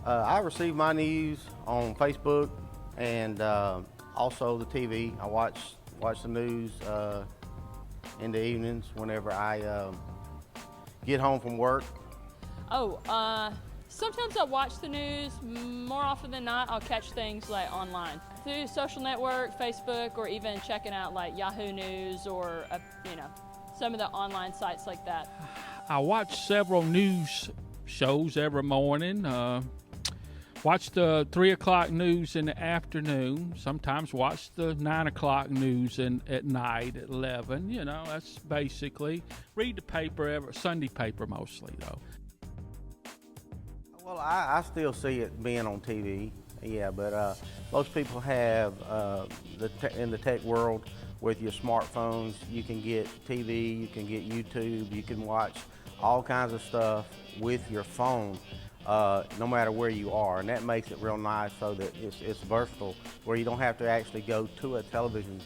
I receive my news on Facebook and also the TV. I watch the news in the evenings whenever I get home from work. Sometimes I'll watch the news. More often than not, I'll catch things like online through social network, Facebook, or even checking out like Yahoo News or some of the online sites like that. I watch several news shows every morning. Watch the 3 o'clock news in the afternoon. Sometimes watch the 9 o'clock news at night at 11. That's basically. Read the paper, Sunday paper mostly, though. Well, I still see it being on TV, yeah, but most people have, in the tech world, with your smartphones, you can get TV, you can get YouTube, you can watch all kinds of stuff with your phone. No matter where you are, and that makes it real nice so that it's versatile, where you don't have to actually go to a television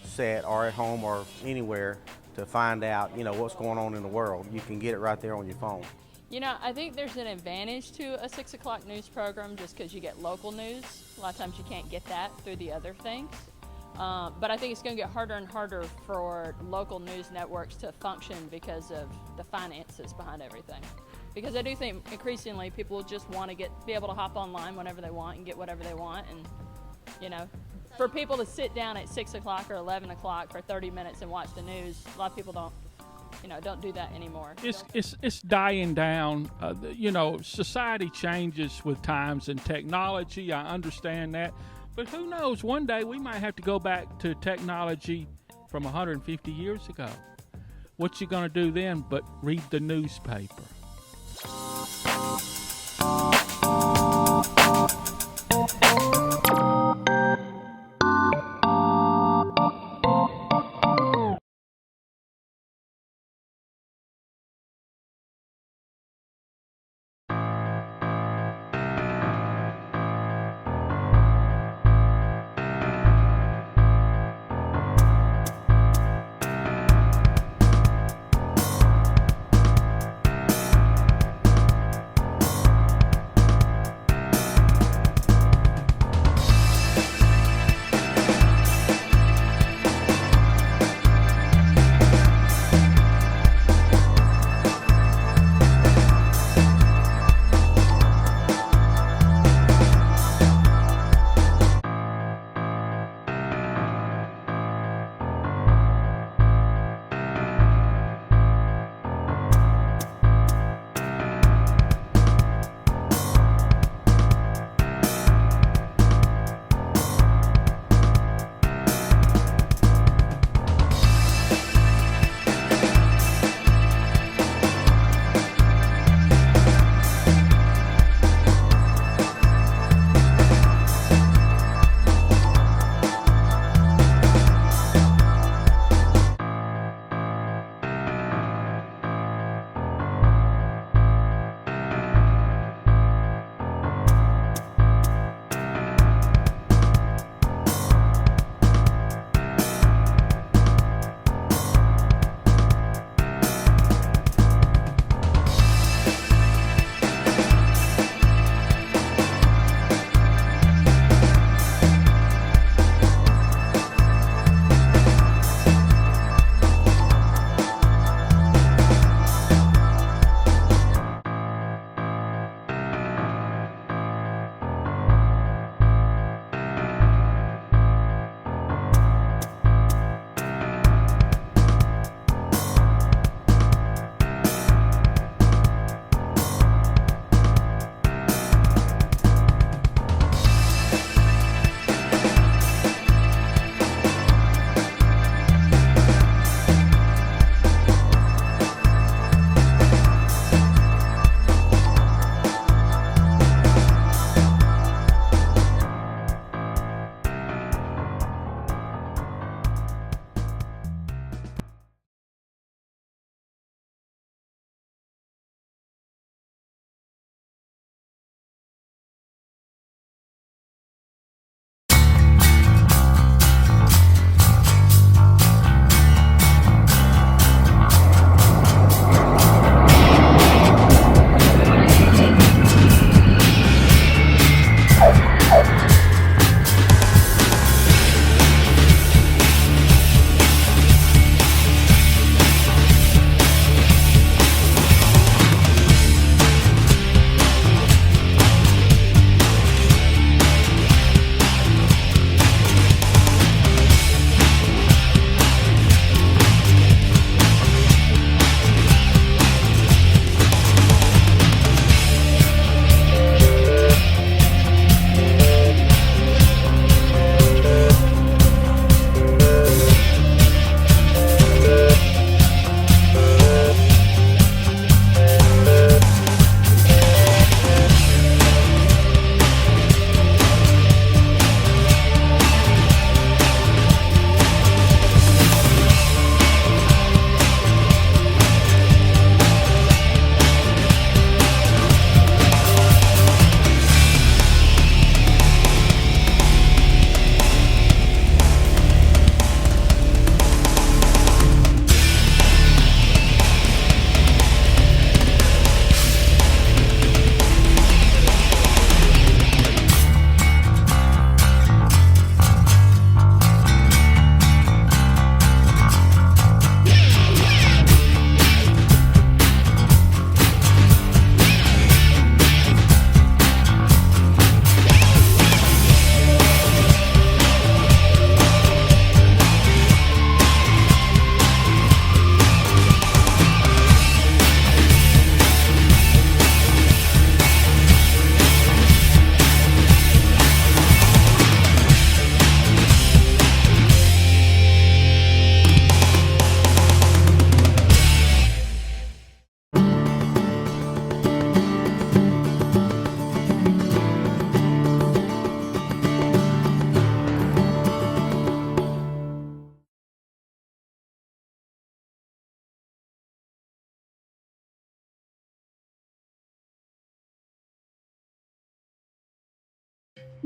set or at home or anywhere to find out, what's going on in the world. You can get it right there on your phone. I think there's an advantage to a 6 o'clock news program just because you get local news. A lot of times you can't get that through the other things. But I think it's going to get harder and harder for local news networks to function because of the finances behind everything. Because I do think increasingly people just want to be able to hop online whenever they want and get whatever they want. And, for people to sit down at 6 o'clock or 11 o'clock for 30 minutes and watch the news, a lot of people don't do that anymore. It's dying down. Society changes with times and technology. I understand that. But who knows, one day we might have to go back to technology from 150 years ago. What you going to do then but read the newspaper?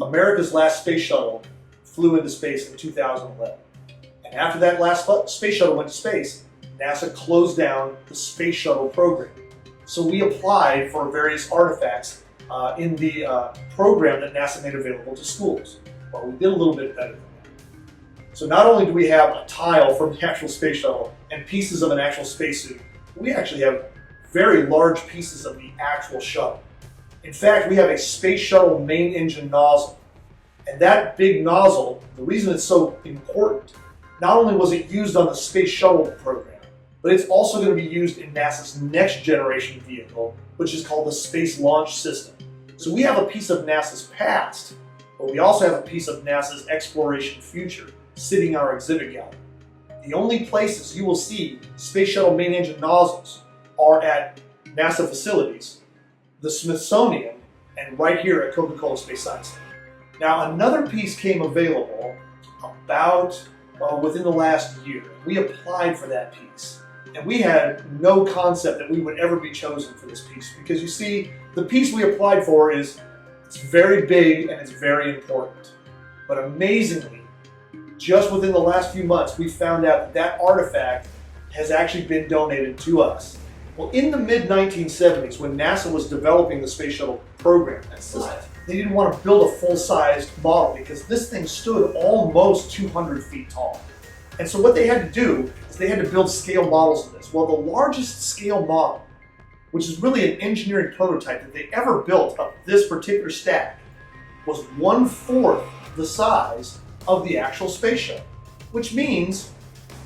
America's last space shuttle flew into space in 2011. And after that last space shuttle went to space, NASA closed down the space shuttle program. So we applied for various artifacts in the program that NASA made available to schools. Well, we did a little bit better than that. So not only do we have a tile from the actual space shuttle and pieces of an actual spacesuit, we actually have very large pieces of the actual shuttle. In fact, we have a space shuttle main engine nozzle. And that big nozzle, the reason it's so important, not only was it used on the space shuttle program, but it's also going to be used in NASA's next generation vehicle, which is called the Space Launch System. So we have a piece of NASA's past, but we also have a piece of NASA's exploration future sitting in our exhibit gallery. The only places you will see space shuttle main engine nozzles are at NASA facilities, the Smithsonian, and right here at Coca-Cola Space Science Center. Now, another piece came available about within the last year. We applied for that piece, and we had no concept that we would ever be chosen for this piece, because you see, the piece we applied for it's very big and it's very important. But amazingly, just within the last few months, we found out that that artifact has actually been donated to us. Well, in the mid-1970s, when NASA was developing the space shuttle program and system, they didn't want to build a full-sized model because this thing stood almost 200 feet tall. And so what they had to do is they had to build scale models of this. Well, the largest scale model, which is really an engineering prototype that they ever built of this particular stack, was 1/4 the size of the actual space shuttle, which means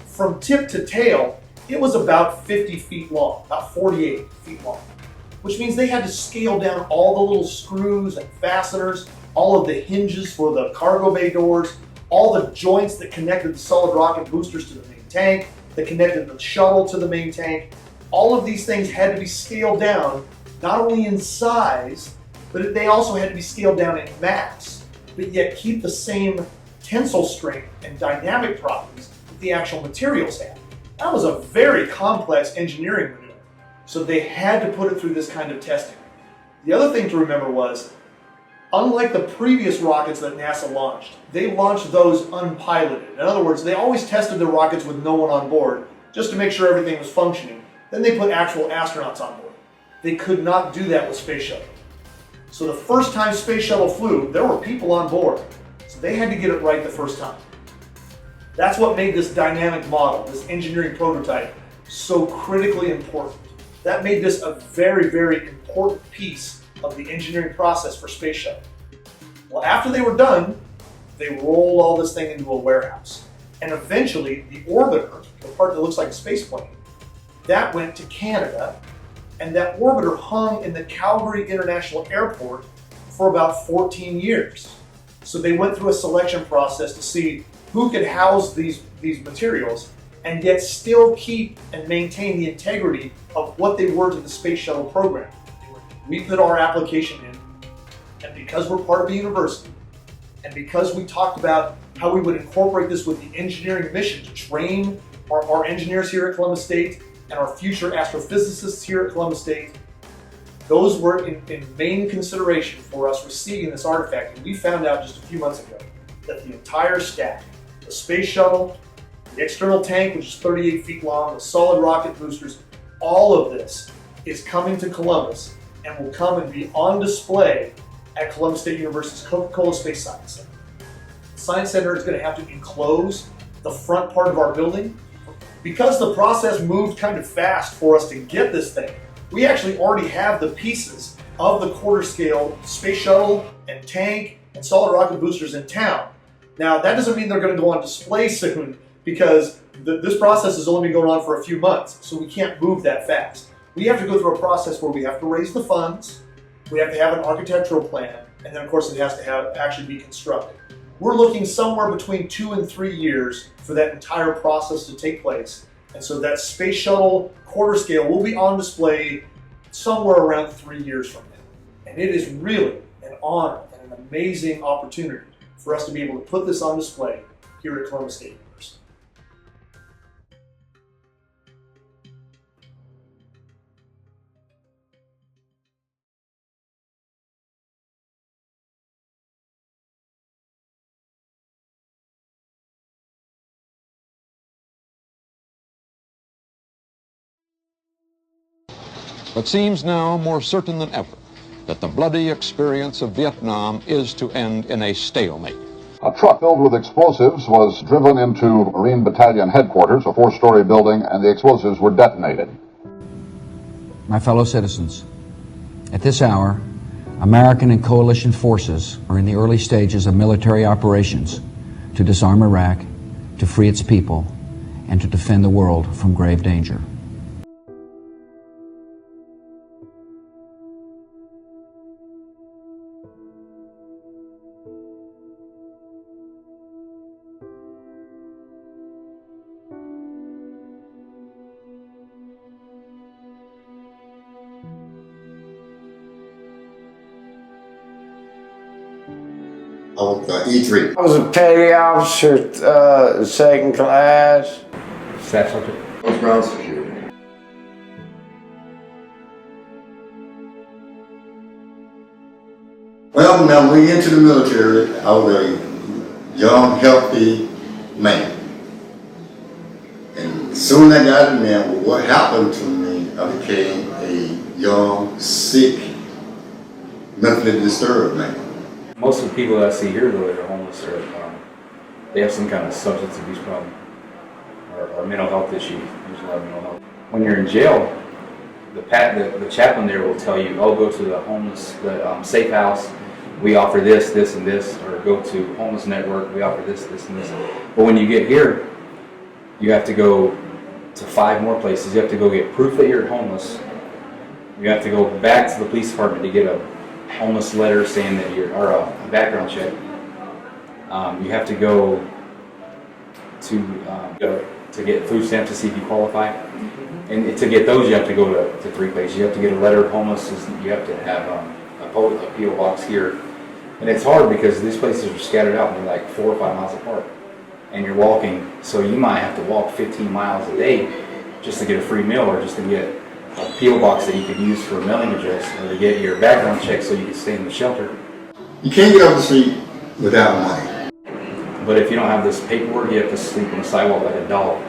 from tip to tail, it was about 50 feet long, about 48 feet long, which means they had to scale down all the little screws and fasteners, all of the hinges for the cargo bay doors, all the joints that connected the solid rocket boosters to the main tank, that connected the shuttle to the main tank. All of these things had to be scaled down, not only in size, but they also had to be scaled down in mass, but yet keep the same tensile strength and dynamic properties that the actual materials had. That was a very complex engineering maneuver, so they had to put it through this kind of testing. The other thing to remember was, unlike the previous rockets that NASA launched, they launched those unpiloted. In other words, they always tested the rockets with no one on board, just to make sure everything was functioning. Then they put actual astronauts on board. They could not do that with Space Shuttle. So the first time Space Shuttle flew, there were people on board. So they had to get it right the first time. That's what made this dynamic model, this engineering prototype, so critically important. That made this a very, very important piece of the engineering process for Space Shuttle. Well, after they were done, they rolled all this thing into a warehouse. And eventually, the orbiter, the part that looks like a space plane, that went to Canada, and that orbiter hung in the Calgary International Airport for about 14 years. So they went through a selection process to see who could house these materials and yet still keep and maintain the integrity of what they were to the Space Shuttle program. We put our application in, and because we're part of the university, and because we talked about how we would incorporate this with the engineering mission to train our engineers here at Columbus State and our future astrophysicists here at Columbus State, those were in main consideration for us receiving this artifact. And we found out just a few months ago that the entire stack, the space shuttle, the external tank, which is 38 feet long, the solid rocket boosters, all of this is coming to Columbus and will come and be on display at Columbus State University's Coca-Cola Space Science Center. The Science Center is going to have to enclose the front part of our building. Because the process moved kind of fast for us to get this thing, we actually already have the pieces of the quarter scale space shuttle and tank and solid rocket boosters in town. Now, that doesn't mean they're going to go on display soon, because this process has only been going on for a few months, so we can't move that fast. We have to go through a process where we have to raise the funds, we have to have an architectural plan, and then of course it has to actually be constructed. We're looking somewhere between 2 and 3 years for that entire process to take place. And so that space shuttle quarter scale will be on display somewhere around 3 years from now. And it is really an honor and an amazing opportunity for us to be able to put this on display here at Columbus State. but seems now more certain than ever that the bloody experience of Vietnam is to end in a stalemate. A truck filled with explosives was driven into Marine Battalion headquarters, a 4-story building, and the explosives were detonated. My fellow citizens, at this hour, American and coalition forces are in the early stages of military operations to disarm Iraq, to free its people, and to defend the world from grave danger. I was E3. I was a petty officer, second class. Staff sergeant. I was ground security. Well, now we into the military. I was a young, healthy man. And soon I got in there, what happened to me, I became a young, sick, mentally disturbed man. Most of the people that I see here, though, that are homeless, they have some kind of substance abuse problem or mental health issue. There's a lot of mental health. When you're in jail, the chaplain there will tell you, "Oh, go to the homeless, safe house. We offer this, this, and this," or go to Homeless Network. We offer this, this, and this. But when you get here, you have to go to 5 more places. You have to go get proof that you're homeless. You have to go back to the police department to get a homeless letter saying that you're, or a background check. You have to go to get food stamps to see if you qualify. And to get those, you have to go to 3 places. You have to get a letter of homeless. You have to have a P.O. box here. And it's hard because these places are scattered out and they're like 4 or 5 miles apart. And you're walking, so you might have to walk 15 miles a day just to get a free meal or just to get a P.O. box that you could use for a mailing address or to get your background check so you can stay in the shelter. You can't get off the street without money. But if you don't have this paperwork, you have to sleep on the sidewalk like a dog.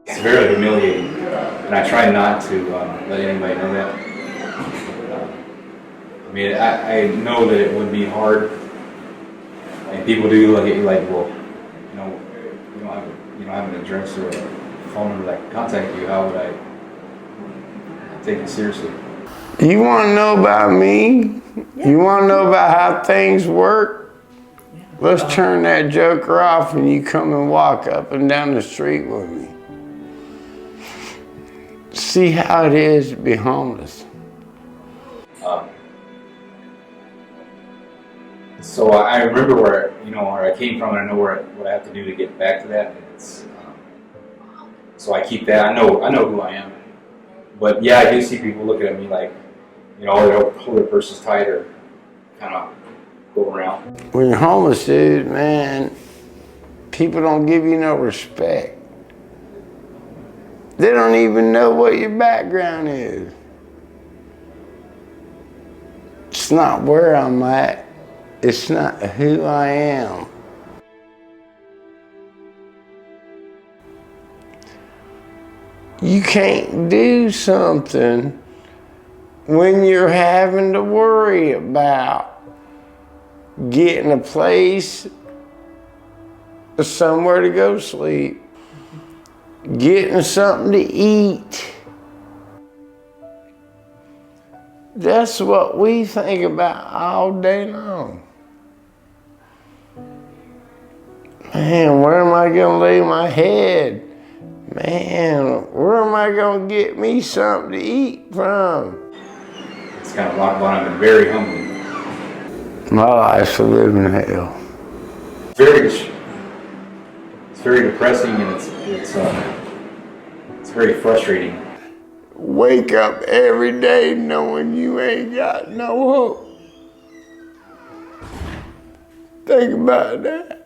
It's very humiliating, and I try not to let anybody know that. I mean, I know that it would be hard, and people do look at you like, well, you know, you don't have an address or a phone number that can contact you. How would I take it seriously? You want to know about me? Yeah. You want to know about how things work? Yeah. Let's turn that joker off and you come and walk up and down the street with me. See how it is to be homeless. So I remember where I came from, and I know what I have to do to get back to that. It's, so I keep that. I know who I am. But yeah, I do see people looking at me like, they hold their purses tight or kind of go around. When you're homeless, dude, man, people don't give you no respect. They don't even know what your background is. It's not where I'm at. It's not who I am. You can't do something when you're having to worry about getting a place, somewhere to go sleep, getting something to eat. That's what we think about all day long. Man, where am I gonna lay my head? Man, where am I gonna get me something to eat from? It's kind of rock bottom and very humbling. My life's a living hell. It's very depressing, and it's very frustrating. Wake up every day knowing you ain't got no hope. Think about that.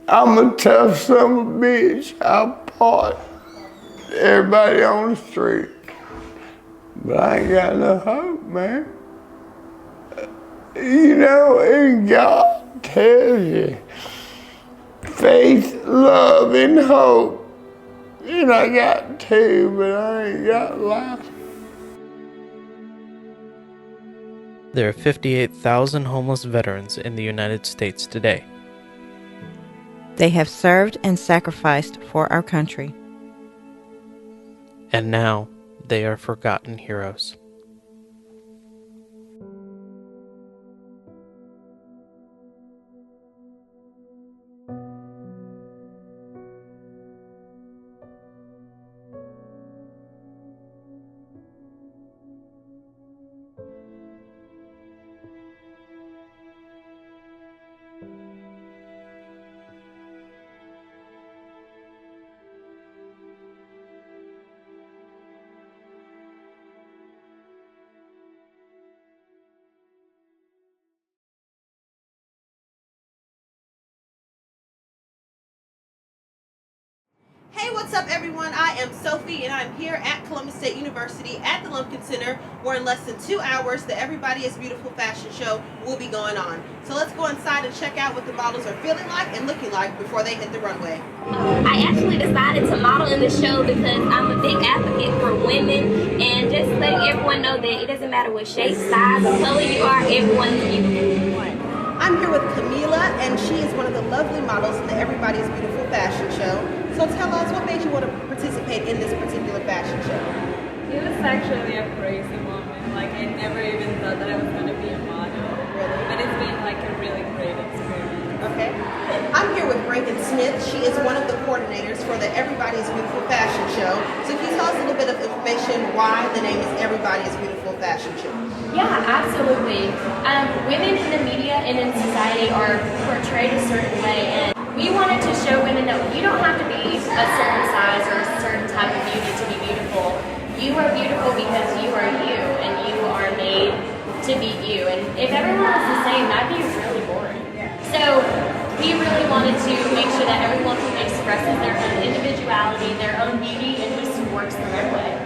I'm a tough son of a bitch. I fought everybody on the street. But I ain't got no hope, man. And God tells you, faith, love, and hope And I got 2, but I ain't got life. There are 58,000 homeless veterans in the United States today. They have served and sacrificed for our country. And now they are forgotten heroes. Hey, what's up everyone? I am Sophie and I'm here at Columbus State University at the Lumpkin Center where in less than 2 hours the Everybody is Beautiful fashion show will be going on. So let's go inside and check out what the models are feeling like and looking like before they hit the runway. I actually decided to model in the show because I'm a big advocate for women and just letting everyone know that it doesn't matter what shape, size, or color you are, everyone's beautiful. I'm here with Camila and she is one of the lovely models in the Everybody is Beautiful fashion show. So tell us, what made you want to participate in this particular fashion show? It was actually a crazy moment. Like, I never even thought that I was going to be a model. Really? But it's been like a really great experience. Okay. I'm here with Reagan Smith. She is one of the coordinators for the Everybody's Beautiful fashion show. So can you tell us a little bit of information why the name is Everybody's Beautiful fashion show? Yeah, absolutely. Women in the media and in society are portrayed a certain way, and we wanted to show women that you don't have to be a certain size or a certain type of beauty to be beautiful. You are beautiful because you are you, and you are made to be you. And if everyone was the same, that'd be really boring. So we really wanted to make sure that everyone expresses their own individuality, their own beauty, and just works their own way.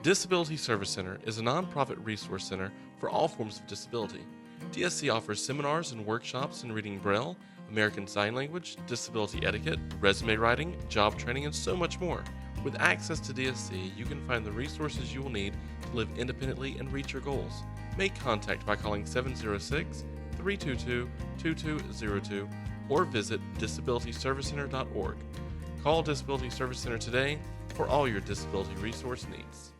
Disability Service Center is a nonprofit resource center for all forms of disability. DSC offers seminars and workshops in reading Braille, American Sign Language, disability etiquette, resume writing, job training, and so much more. With access to DSC, you can find the resources you will need to live independently and reach your goals. Make contact by calling 706-322-2202 or visit disabilityservicecenter.org. Call Disability Service Center today for all your disability resource needs.